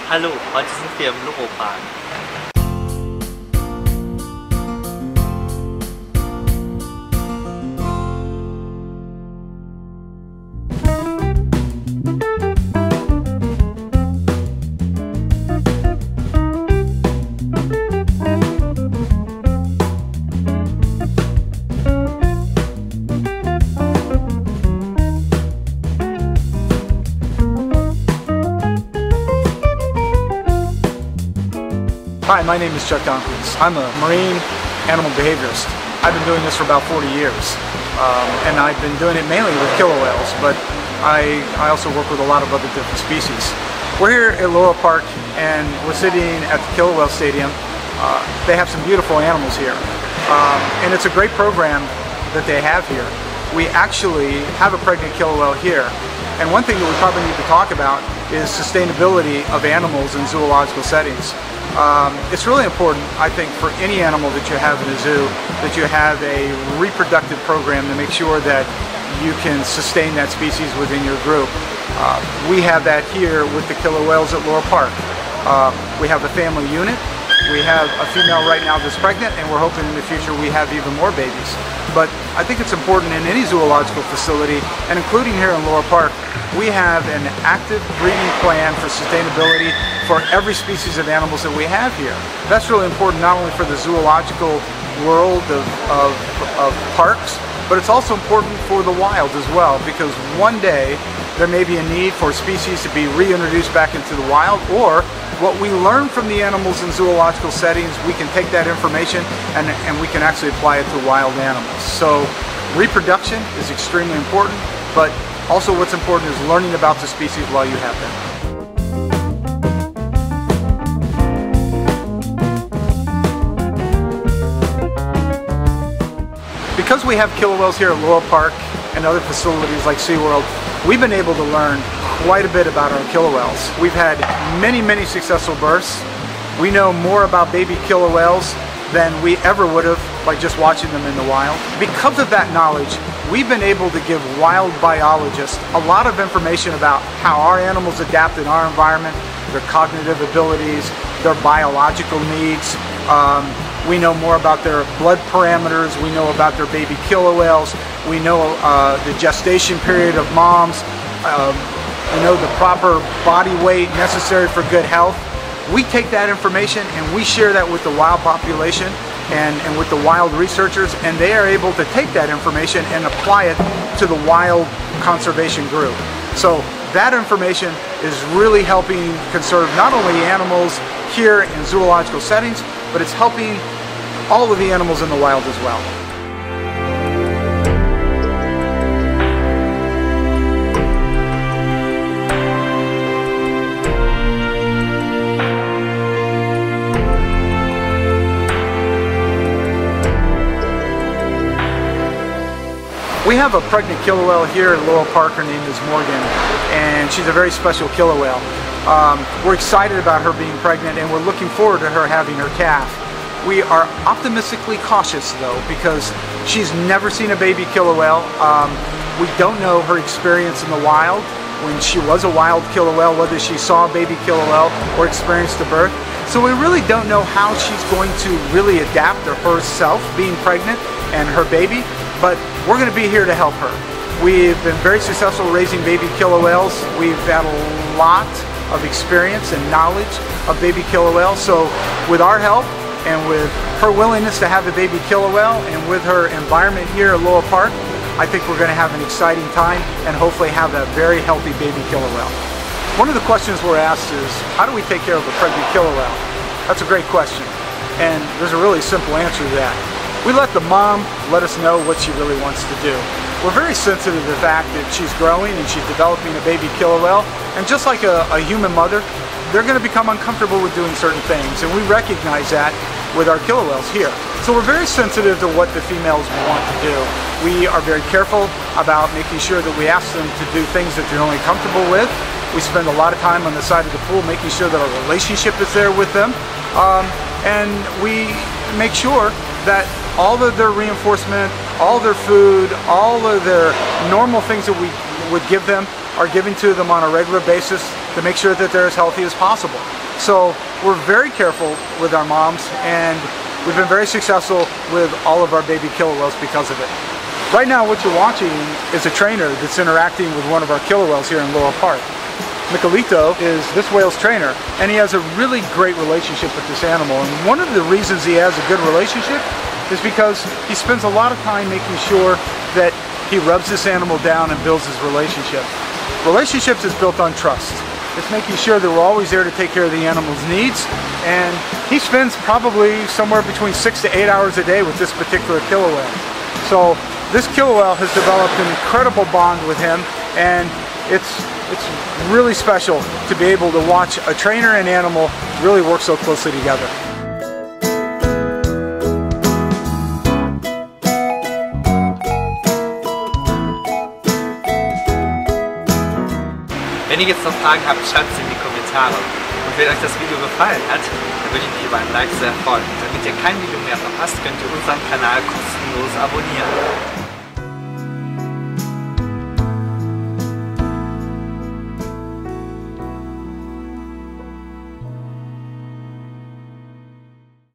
Hallo, heute sind wir im Loro Parque. Hi, my name is Chuck Tompkins. I'm a marine animal behaviorist. I've been doing this for about 40 years, and I've been doing it mainly with killer whales, but I also work with a lot of other different species. We're here at Loro Parque, and we're sitting at the killer whale stadium. They have some beautiful animals here, and it's a great program that they have here. We actually have a pregnant killer whale here, and one thing that we probably need to talk about is sustainability of animals in zoological settings. It's really important, I think, for any animal that you have in a zoo that you have a reproductive program to make sure that you can sustain that species within your group. We have that here with the killer whales at Loro Parque. We have a family unit. We have a female right now that's pregnant, and we're hoping in the future we have even more babies. But I think it's important in any zoological facility, and including here in Loro Parque, we have an active breeding plan for sustainability for every species of animals that we have here. That's really important not only for the zoological world of parks, but it's also important for the wild as well, because one day there may be a need for species to be reintroduced back into the wild, or what we learn from the animals in zoological settings, we can take that information and we can actually apply it to wild animals. So reproduction is extremely important, but also what's important is learning about the species while you have them. Because we have killer whales here at Loro Parque and other facilities like SeaWorld, we've been able to learn quite a bit about our killer whales. We've had many successful births. We know more about baby killer whales than we ever would have by just watching them in the wild. Because of that knowledge, we've been able to give wild biologists a lot of information about how our animals adapt in our environment, their cognitive abilities, their biological needs. We know more about their blood parameters. We know about their baby killer whales. We know the gestation period of moms. We know the proper body weight necessary for good health. We take that information and we share that with the wild population and with the wild researchers, and they are able to take that information and apply it to the wild conservation group. So that information is really helping conserve not only animals here in zoological settings, but it's helping all of the animals in the wild as well. We have a pregnant killer whale here at Loro Parque. Her name is Morgan, and she's a very special killer whale. We're excited about her being pregnant, and we're looking forward to her having her calf. We are optimistically cautious though, because she's never seen a baby killer whale. We don't know her experience in the wild when she was a wild killer whale, whether she saw a baby killer whale or experienced a birth. So we really don't know how she's going to really adapt to herself being pregnant and her baby, but we're going to be here to help her. We've been very successful raising baby killer whales. We've had a lot of experience and knowledge of baby killer whales. So with our help and with her willingness to have a baby killer whale and with her environment here at Loro Parque, I think we're going to have an exciting time and hopefully have a very healthy baby killer whale. One of the questions we're asked is, how do we take care of a pregnant killer whale? That's a great question, and there's a really simple answer to that. We let the mom let us know what she really wants to do. We're very sensitive to the fact that she's growing and she's developing a baby killer whale, and just like a human mother, they're going to become uncomfortable with doing certain things, and we recognize that with our killer whales here. So we're very sensitive to what the females want to do. We are very careful about making sure that we ask them to do things that they're only comfortable with. We spend a lot of time on the side of the pool making sure that our relationship is there with them, and we make sure that all of their reinforcement, all their food, all of their normal things that we would give them are given to them on a regular basis. to make sure that they're as healthy as possible. So we're very careful with our moms, and we've been very successful with all of our baby killer whales because of it. Right now what you're watching is a trainer that's interacting with one of our killer whales here in Loro Parque. Miguelito is this whale's trainer, and he has a really great relationship with this animal. And one of the reasons he has a good relationship is because he spends a lot of time making sure that he rubs this animal down and builds his relationship. Relationships is built on trust. It's making sure that we're always there to take care of the animal's needs, and he spends probably somewhere between 6 to 8 hours a day with this particular killer whale. So this killer whale has developed an incredible bond with him, and it's really special to be able to watch a trainer and animal really work so closely together. Wenn ihr jetzt noch Fragen habt, schreibt es in die Kommentare. Und wenn euch das Video gefallen hat, dann würde ich mich über ein Like sehr freuen. Damit ihr kein Video mehr verpasst, könnt ihr unseren Kanal kostenlos abonnieren.